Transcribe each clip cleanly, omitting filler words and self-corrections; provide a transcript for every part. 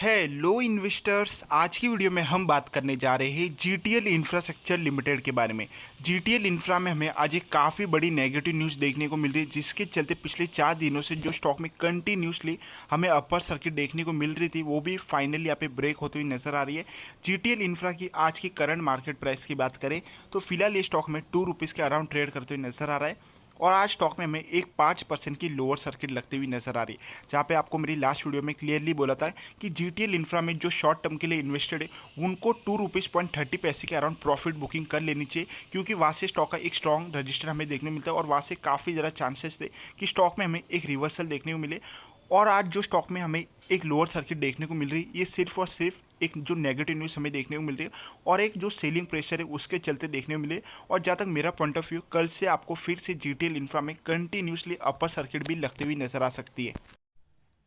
Hello investors, आज की video में हम बात करने जा रहे हैं जीटीएल इंफ्रास्ट्रक्चर लिमिटेड के बारे में। जीटीएल इंफ्रा में हमें आज एक काफ़ी बड़ी नेगेटिव न्यूज़ देखने को मिल रही है, जिसके चलते पिछले 4 दिनों से जो स्टॉक में कंटिन्यूसली हमें अपर सर्किट देखने को मिल रही थी, वो भी फाइनली यहाँ पे ब्रेक होती हुई नजर आ रही है। जीटीएल इंफ्रा की आज की करंट मार्केट प्राइस की बात करें तो फिलहाल ये स्टॉक में ₹2 के अराउंड ट्रेड करते हुए नजर आ रहा है और आज स्टॉक में हमें एक 5% की लोअर सर्किट लगती हुई नजर आ रही है, जहाँ पे आपको मेरी लास्ट वीडियो में क्लियरली बोला था कि जीटीएल इंफ्रा में जो शॉर्ट टर्म के लिए इन्वेस्टेड है उनको ₹2.30 के अराउंड प्रॉफिट बुकिंग कर लेनी चाहिए, क्योंकि वहाँ से स्टॉक का एक स्ट्रॉन्ग रजिस्टर हमें देखने को मिलता है और वहाँ से काफ़ी ज़्यादा चांसेस थे कि स्टॉक में हमें एक रिवर्सल देखने को मिले। और आज जो स्टॉक में हमें एक लोअर सर्किट देखने को मिल रही है, ये सिर्फ और सिर्फ एक जो नेगेटिव न्यूज़ हमें देखने को मिल रही है और एक जो सेलिंग प्रेशर है उसके चलते देखने को मिले। और जहाँ तक मेरा पॉइंट ऑफ व्यू, कल से आपको फिर से जीटीएल इंफ्रा में कंटिन्यूसली अपर सर्किट भी लगती हुई नजर आ सकती है।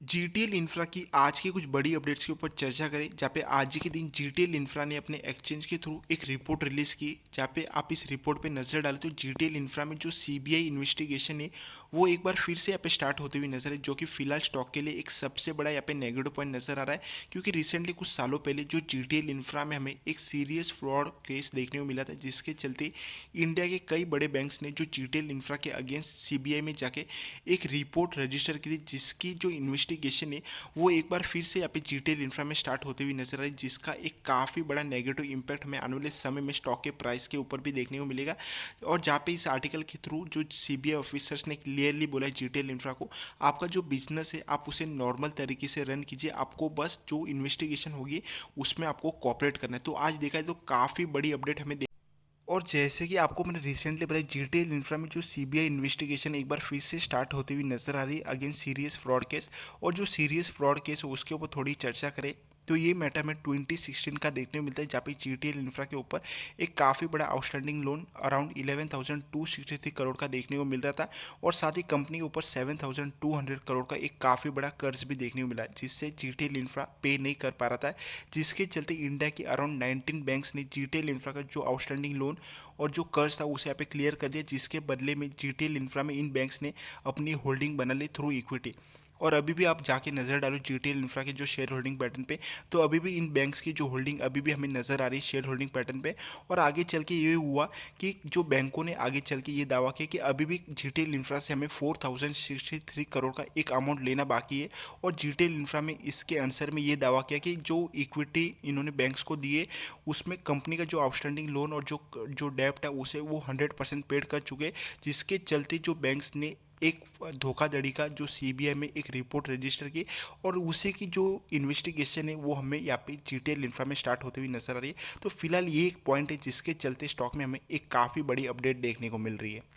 जीटीएल इंफ्रा की आज की कुछ बड़ी अपडेट्स के ऊपर चर्चा करें, जहाँ पे आज ही के दिन जीटीएल इंफ्रा ने अपने एक्सचेंज के थ्रू एक रिपोर्ट रिलीज़ की, जहाँ पे आप इस रिपोर्ट पे नज़र डालें तो जीटीएल इंफ्रा में जो सीबीआई इन्वेस्टिगेशन है वो एक बार फिर से यहाँ पे स्टार्ट होते हुए नजर है, जो कि फिलहाल स्टॉक के लिए एक सबसे बड़ा यहाँ पे नेगेटिव पॉइंट नजर आ रहा है। क्योंकि रिसेंटली कुछ सालों पहले जो जीटीएल इंफ्रा में हमें एक सीरियस फ्रॉड केस देखने को मिला था, जिसके चलते इंडिया के कई बड़े बैंक्स ने जो जीटीएल इंफ्रा के अगेंस्ट सीबीआई में जाके एक रिपोर्ट रजिस्टर की थी, जिसकी जो इन्वेस्टिगेशन है वो एक बार फिर से यहाँ पे जीटीएल इंफ्रा में स्टार्ट होते हुए नजर आ रही है, जिसका एक काफ़ी बड़ा नेगेटिव इंपैक्ट हमें आने वाले समय में स्टॉक के प्राइस के ऊपर भी देखने को मिलेगा। और जहाँ पे इस आर्टिकल के थ्रू जो सीबीआई ऑफिसर्स ने क्लियरली बोला है जीटीएल इंफ्रा को, आपका जो बिजनेस है आप उसे नॉर्मल तरीके से रन कीजिए, आपको बस जो इन्वेस्टिगेशन होगी उसमें आपको कॉपरेट करना है। तो आज देखा है तो काफ़ी बड़ी अपडेट हमें और जैसे कि आपको मैंने रिसेंटली बताया, जीटीएल इंफ्रा में जो सीबीआई इन्वेस्टिगेशन एक बार फिर से स्टार्ट होती हुई नजर आ रही है अगेंस्ट सीरियस फ्रॉड केस। और जो सीरियस फ्रॉड केस है उसके ऊपर थोड़ी चर्चा करें तो ये मैटर में 2016 का देखने को मिलता है, जहाँ पे जीटीएल इंफ्रा के ऊपर एक काफ़ी बड़ा आउटस्टैंडिंग लोन अराउंड 11,263 करोड़ का देखने को मिल रहा था और साथ ही कंपनी के ऊपर 7,200 करोड़ का एक काफ़ी बड़ा कर्ज भी देखने को मिला, जिससे जीटीएल इंफ्रा पे नहीं कर पा रहा था, जिसके चलते इंडिया के अराउंड 19 बैंक्स ने जीटीएल इंफ्रा का जो आउटस्टैंडिंग लोन और जो कर्ज था उसे यहाँ पे क्लियर कर दिया, जिसके बदले में जीटीएल इंफ्रा में इन बैंक्स ने अपनी होल्डिंग बना ली थ्रू इक्विटी। और अभी भी आप जाके नज़र डालो जीटीएल इंफ्रा के जो शेयर होल्डिंग पैटर्न पे, तो अभी भी इन बैंक्स की जो होल्डिंग अभी भी हमें नज़र आ रही है शेयर होल्डिंग पैटर्न पे। और आगे चल के ये हुआ कि जो बैंकों ने आगे चल के ये दावा किया कि अभी भी जीटीएल इंफ्रा से हमें 4,063 करोड़ का एक अमाउंट लेना बाकी है। और जीटीएल इंफ्रा में इसके आंसर में ये दावा किया कि जो इक्विटी इन्होंने बैंक्स को दिए उसमें कंपनी का जो आउटस्टैंडिंग लोन और जो जो डेप्ट है उसे वो 100% पेड कर चुके, जिसके चलते जो बैंक्स ने एक धोखाधड़ी का जो सीबीआई में एक रिपोर्ट रजिस्टर की और उसी की जो इन्वेस्टिगेशन है वो हमें यहाँ पे जीटीएल इंफ्रा में स्टार्ट होते हुए नजर आ रही है। तो फिलहाल ये एक पॉइंट है जिसके चलते स्टॉक में हमें एक काफ़ी बड़ी अपडेट देखने को मिल रही है।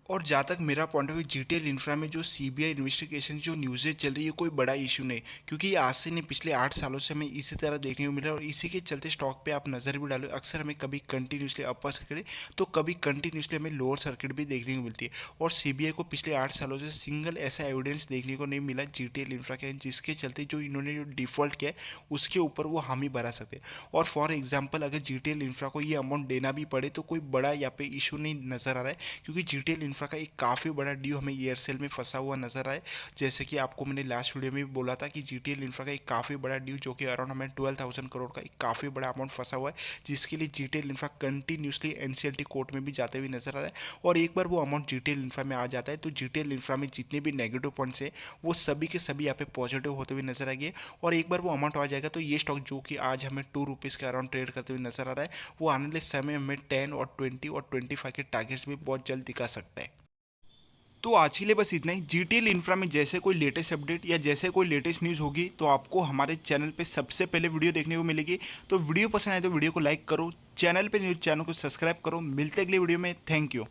और जहाँ तक मेरा point of view, GTL infra में जो सीबीआई इन्वेस्टिगेशन जो न्यूज़ेज चल रही है कोई बड़ा इशू नहीं, क्योंकि ये आज से नहीं पिछले 8 सालों से हमें इसी तरह देखने को मिल रहा है। और इसी के चलते स्टॉक पे आप नज़र भी डालो, अक्सर हमें कभी कंटिन्यूसली अपर सर्किट तो कभी कंटिन्यूसली हमें लोअर सर्किट भी देखने को मिलती है। और सीबीआई को पिछले 8 सालों से सिंगल ऐसा एविडेंस देखने को नहीं मिला जीटीएल इंफ्रा के, जिसके चलते जो इन्होंने जो डिफॉल्ट किया है उसके ऊपर वो हामी भरा सकते हैं। और फॉर एग्जाम्पल अगर जीटीएल इंफ्रा को ये अमाउंट देना भी पड़े तो कोई बड़ा यहाँ पे इशू नहीं नज़र आ रहा है, क्योंकि जीटीएल इंफ्रा का एक काफ़ी बड़ा ड्यू हमें एयरसेल में फंसा हुआ नजर आए। जैसे कि आपको मैंने लास्ट वीडियो में भी बोला था कि जीटीएल इंफ्रा का एक काफ़ी बड़ा ड्यू जो कि अराउंड हमें 12,000 करोड़ का एक काफ़ी बड़ा अमाउंट फंसा हुआ है, जिसके लिए GTL infra continuously NCLT court में भी जाते हुए नजर आ रहा है। और एक बार वो अमाउंट जीटीएल इंफ्रा में आ जाता है तो जीटीएल इंफ्रा में जितने भी नेगेटिव पॉइंट्स हैं वो सभी के सभी यहाँ पे पॉजिटिव होते हुए नजर आएंगे। और एक बार वो अमाउंट आ जाएगा तो ये स्टॉक जो कि आज हमें ₹2 के अराउंड ट्रेड करते हुए नजर आ रहा है, वो आने वाले समय में 10 और 20 और 25 के टारगेट्स भी बहुत जल्द दिखा सकता है। तो आज के लिए बस इतना ही। जीटीएल इंफ्रा में जैसे कोई लेटेस्ट अपडेट या जैसे कोई लेटेस्ट न्यूज़ होगी तो आपको हमारे चैनल पे सबसे पहले वीडियो देखने को मिलेगी। तो वीडियो पसंद आए तो वीडियो को लाइक करो, चैनल पे न्यूज़ चैनल को सब्सक्राइब करो। मिलते अगले वीडियो में। Thank you.